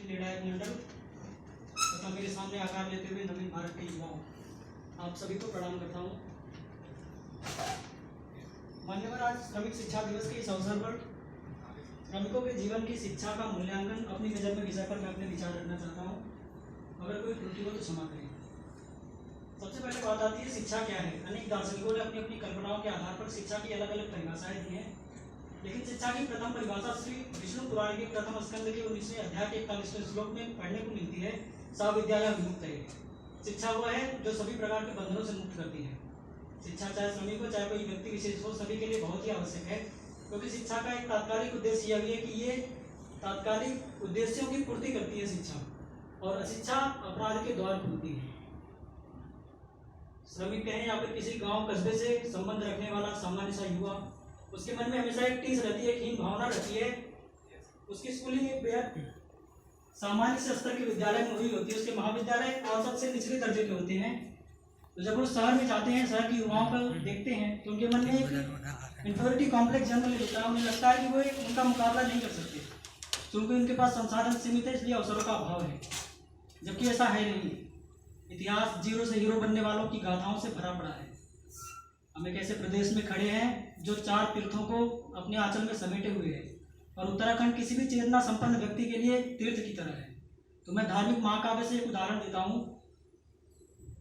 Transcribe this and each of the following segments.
निर्णायक मंडल तथा मेरे सामने आकार लेते हुए नवीन भारत के युवाओं, आप सभी को प्रणाम करता हूँ। मान्यवर, आज श्रमिक शिक्षा दिवस के इस अवसर पर श्रमिकों के जीवन की शिक्षा का मूल्यांकन अपनी नज़र में विषय पर मैं अपने विचार रखना चाहता हूँ। अगर कोई त्रुटि हो तो क्षमा करें। सबसे पहले बात आती है शिक्षा क्या है। अनेक दार्शनिकों ने अपनी अपनी कल्पनाओं के आधार पर शिक्षा की अलग अलग परिभाषाएं दी हैं, लेकिन शिक्षा की प्रथम परिभाषा श्री विष्णु पुराण के प्रथम स्कंद के 19वें अध्याय के 41वें श्लोक में पढ़ने को मिलती है। सा विद्या विमुक्त है। शिक्षा वह है जो सभी प्रकार के बंधनों से मुक्त करती है। शिक्षा चाहे श्रमिक हो चाहे कोई व्यक्ति विशेष हो, सभी के लिए बहुत ही आवश्यक है, क्योंकि शिक्षा का एक तात्कालिक उद्देश्य यह भी है कि ये तात्कालिक उद्देश्यों की पूर्ति करती है शिक्षा, और अशिक्षा अपराध के द्वार खुलती है। श्रमिक कहें या फिर किसी गांव कस्बे से संबंध रखने वाला सामान्य सा युवा, उसके मन में हमेशा एक टीस रहती है, एक हीन भावना रहती है। उसकी स्कूलिंग एक बेहद सामान्य से स्तर के विद्यालय में हुई होती है। उसके महाविद्यालय औसत से निचले दर्जे के होते हैं। तो जब वो शहर में जाते हैं, शहर की युवाओं को देखते हैं, तो उनके मन में एक इंफीरियरिटी कॉम्प्लेक्स जनरली होता है। उन्हें लगता है कि वो उनका मुकाबला नहीं कर सकते, क्योंकि उनके पास संसाधन सीमित है, इसलिए अवसरों का अभाव है। जबकि ऐसा है नहीं। इतिहास जीरो से हीरो बनने वालों की गाथाओं से भरा पड़ा है। हम एक ऐसे प्रदेश में खड़े हैं जो 4 तीर्थों को अपने आंचल में समेटे हुए है, और उत्तराखंड किसी भी चेतना संपन्न व्यक्ति के लिए तीर्थ की तरह है। तो मैं धार्मिक महाकाव्य से एक उदाहरण देता हूँ।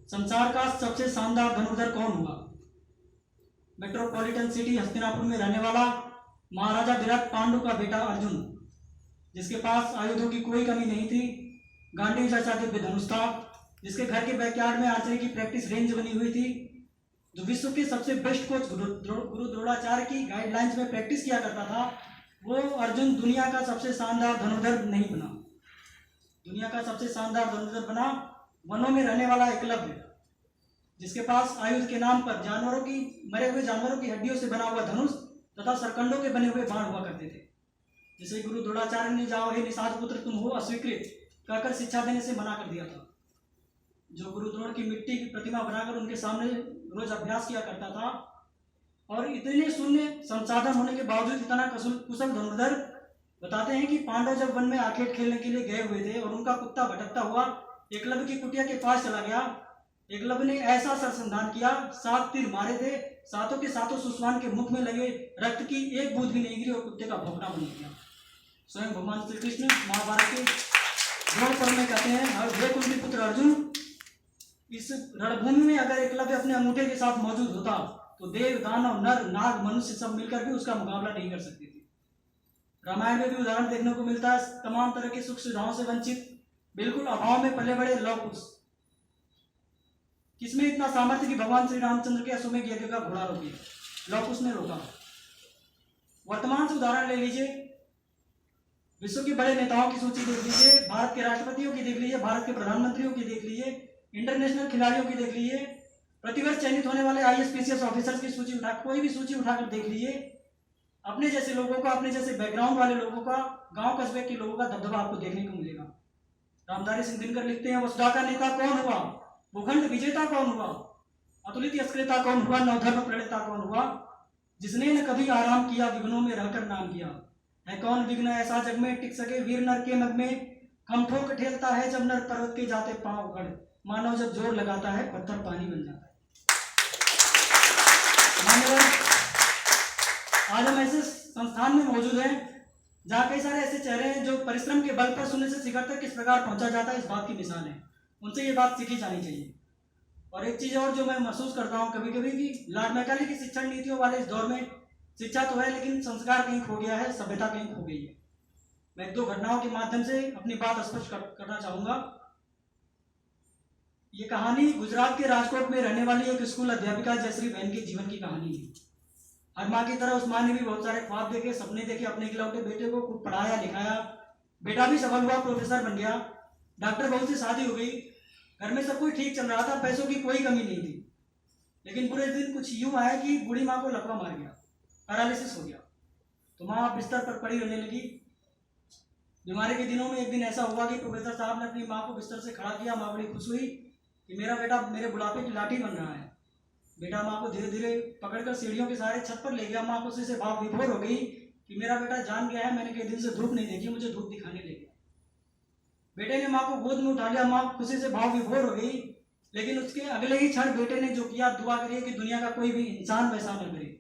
संसार का सबसे शानदार धनुर्धर कौन हुआ? मेट्रोपॉलिटन सिटी हस्तिनापुर में रहने वाला महाराजा विराट पांडु का बेटा अर्जुन, जिसके पास आयुधों की कोई कमी नहीं थी, गांडीव जैसा दिव्य धनुष था, जिसके घर के बैकयार्ड में आर्चरी की प्रैक्टिस रेंज बनी हुई थी, जो विश्व के सबसे बेस्ट कोच गुरु द्रोणाचार्य की गाइडलाइंस में प्रैक्टिस किया करता था, वो अर्जुन दुनिया का सबसे शानदार धनुर्धर नहीं बना। दुनिया का सबसे शानदार धनुर्धर बना वनों में रहने वाला एकलव्य, जिसके पास आयुध के नाम पर जानवरों की, मरे हुए जानवरों की हड्डियों से बना हुआ धनुष तथा सरकंडों के बने हुए बाण हुआ करते थे। जिसे गुरु द्रोणाचार्य ने जाओ हे निषाद पुत्र तुम हो अस्वीकृत कहकर शिक्षा देने से मना कर दिया था। जो गुरु द्रोण की मिट्टी की प्रतिमा बनाकर उनके सामने रोज अभ्यास किया करता था, और इतने शून्य संसाधन होने के बावजूद इतना कुशल धनुर्धर। बताते हैं कि पांडव जब वन में आखेट खेलने के लिए गए हुए थे और उनका कुत्ता भटकता हुआ एकलव्य की कुटिया के पास चला गया। एकलव्य ने ऐसा सरसंधान किया, 7 तीर मारे थे, सातों के सातों सुस्वान के मुख में लगे रक्त की एक बूंद भी नहीं गिरी और कुत्ते का भौंकना बन गया। स्वयं भगवान श्री कृष्ण महाभारत के द्रोण पर्व में कहते हैं, हे कुंती पुत्र अर्जुन, इस रणभूमि में अगर एकलव्य अपने अंगूठे के साथ मौजूद होता तो देव दानव नर नाग मनुष्य सब मिलकर भी उसका मुकाबला नहीं कर सकते थे। रामायण में भी उदाहरण देखने को मिलता है। तमाम तरह की सुख सुविधाओं से वंचित, बिल्कुल अभाव में पले बड़े लव कुश, किसमें इतना सामर्थ्य कि भगवान श्री रामचंद्र के अश्वमेध यज्ञ का घोड़ा रोक दिया, लव कुश ने रोका। वर्तमान से उदाहरण ले लीजिए, विश्व के बड़े नेताओं की सूची देख लीजिए, भारत के राष्ट्रपतियों की देख लीजिए, भारत के प्रधानमंत्रियों की देख लीजिए, इंटरनेशनल खिलाड़ियों की देख लीजिए, प्रतिवर्ष चयनित होने वाले IAS PCS ऑफिसर्स की सूची उठा, कोई भी सूची उठाकर देख लीजिए। अपने जैसे लोगों का, अपने जैसे बैकग्राउंड वाले लोगों का, गांव कस्बे के लोगों का दबदबा आपको देखने को मिलेगा। रामधारी सिंह दिनकर लिखते हैं, वसुधा का नेता कौन हुआ, भूखंड विजेता कौन हुआ, अतुलित यशक्रेता कौन हुआ, नवधर्म प्रणेता कौन हुआ, जिसने न कभी आराम किया विघ्नों में रहकर नाम किया। है कौन विघ्न ऐसा जग में टिक सके वीर नर के मग में, हम ठोक ठेलता है जब नर पर्वत के जाते पांव उखड़, मानव जब जोर लगाता है पत्थर पानी बन जाता है। मान्यवर, आज हम ऐसे संस्थान में मौजूद हैं जहाँ कई सारे ऐसे चेहरे हैं जो परिश्रम के बल पर शून्य से शिखर तक किस प्रकार पहुंचा जाता है, इस बात की मिसाल है। उनसे ये बात सीखी जानी चाहिए। और एक चीज़ और जो मैं महसूस करता हूँ कभी कभी, कि लॉर्ड मैकाले की शिक्षण नीतियों वाले इस दौर में शिक्षा तो है, लेकिन संस्कार कहीं खो गया है, सभ्यता कहीं खो गई है। मैं 2 घटनाओं के माध्यम से अपनी बात स्पष्ट करना चाहूँगा। ये कहानी गुजरात के राजकोट में रहने वाली एक स्कूल अध्यापिका जयश्री बहन के जीवन की कहानी है। हर माँ की तरह उस माँ ने भी बहुत सारे ख्वाब देखे, सपने देखे, अपने इकलौते बेटे को खूब पढ़ाया लिखाया। बेटा भी सफल हुआ, प्रोफेसर बन गया, डॉक्टर बहू से शादी हो गई, घर में सब कुछ ठीक चल रहा था, पैसों की कोई कमी नहीं थी। लेकिन पूरे दिन कुछ यूं आया कि बूढ़ी माँ को लकवा मार गया, पैरालिसिस हो गया। तो माँ बिस्तर पर पड़ी रहने लगी। बीमारी के दिनों में एक दिन ऐसा हुआ कि प्रोफेसर साहब ने अपनी माँ को बिस्तर से खड़ा किया। माँ बड़ी खुश हुई कि मेरा बेटा मेरे बुढ़ापे की लाठी बन रहा है। बेटा माँ को धीरे धीरे पकड़कर सीढ़ियों के सहारे छत पर ले गया। माँ को उसी से भाव विभोर हो गई कि मेरा बेटा जान गया है, मैंने कई दिन से धूप नहीं देखी, मुझे धूप दिखाने ले गया। बेटे ने माँ को गोद में उठा लिया। माँ खुशी से भाव विभोर हो गई, लेकिन उसके अगले ही क्षण बेटे ने जो किया, दुआ करिए कि दुनिया का कोई भी इंसान वैसा न करे।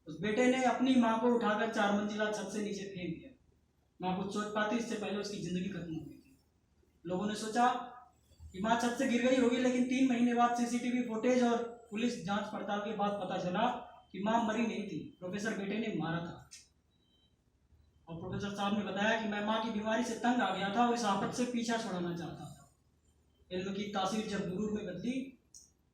उस बेटे ने अपनी माँ को उठाकर 4 मंजिला छत से नीचे फेंक दिया। माँ कुछ सोच पाती, इससे पहले उसकी जिंदगी खत्म हो गई थी। लोगों ने सोचा कि माँ छत से गिर गई होगी, लेकिन 3 महीने बाद सीसीटीवी फुटेज और पुलिस जांच पड़ताल के बाद पता चला कि माँ मरी नहीं थी, प्रोफेसर बेटे ने मारा था। और प्रोफेसर साहब ने बताया कि मैं माँ की बीमारी से तंग आ गया था और इस आफत से पीछा छुड़ाना चाहता था। इल्म की तासीर जब गुरूर में बदली,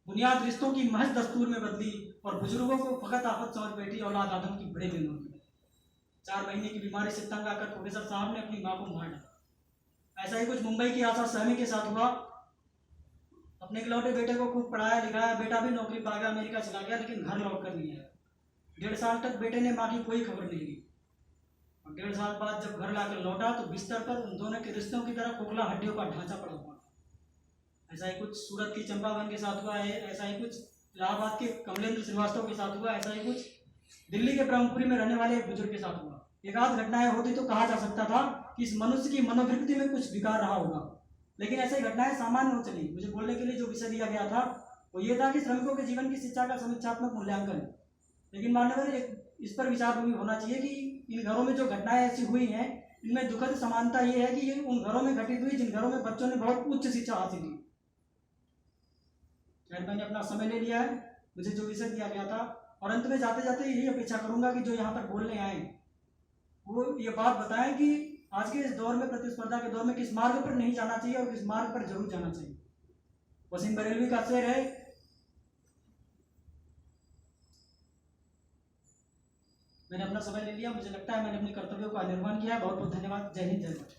बुनियाद रिश्तों की महज दस्तूर में बदली, और बुजुर्गों को फकत आफत समझ बैठी औलाद आदम की बड़े दिनों में। 4 महीने की बीमारी से तंग आकर प्रोफेसर साहब ने अपनी माँ को मार डाला। ऐसा ही कुछ मुंबई की आशा सहमी के साथ हुआ। अपने इकलौते बेटे को खूब पढ़ाया लिखाया, बेटा भी नौकरी पा गया, अमेरिका चला गया, लेकिन घर लौट कर नहीं आया। 1.5 साल तक बेटे ने माँ की कोई खबर नहीं ली। और 1.5 साल बाद जब घर लाकर लौटा तो बिस्तर पर उन दोनों के रिश्तों की तरह खोखला हड्डियों का ढांचा पड़ा हुआ। ऐसा ही कुछ सूरत की चंपा बहन के साथ हुआ है, ऐसा ही कुछ इलाहाबाद के कमलेंद्र श्रीवास्तव के साथ हुआ, ऐसा ही कुछ दिल्ली के ब्रह्मपुरी में रहने वाले एक बुजुर्ग के साथ हुआ। एक आध घटनाएं होती तो कहा जा सकता था कि इस मनुष्य की मनोवृत्ति में कुछ विकार रहा होगा, लेकिन ऐसी घटनाएं सामान्य हो चली। मुझे बोलने के लिए जो विषय दिया गया था वो ये था कि श्रमिकों के जीवन की शिक्षा का समीक्षात्मक मूल्यांकन। लेकिन मान्यवर इस पर विचार भी होना चाहिए कि इन घरों में जो घटनाएं ऐसी हुई हैं, इनमें दुखद समानता ये है कि ये उन घरों में घटित हुई जिन घरों में बच्चों ने बहुत उच्च शिक्षा हासिल की। मैंने अपना समय ले लिया है, मुझे जो विषय दिया गया था, और अंत में जाते जाते यही अपेक्षा करूंगा कि जो यहाँ पर बोलने आए वो ये बात बताएं कि आज के इस दौर में, प्रतिस्पर्धा के दौर में, किस मार्ग पर नहीं जाना चाहिए और किस मार्ग पर जरूर जाना चाहिए। वसीम बरेलवी का शेर है, मैंने अपना समय ले लिया, मुझे लगता है मैंने अपने कर्तव्यों का निर्वहन किया। बहुत बहुत धन्यवाद। जय हिंद, जय भारत।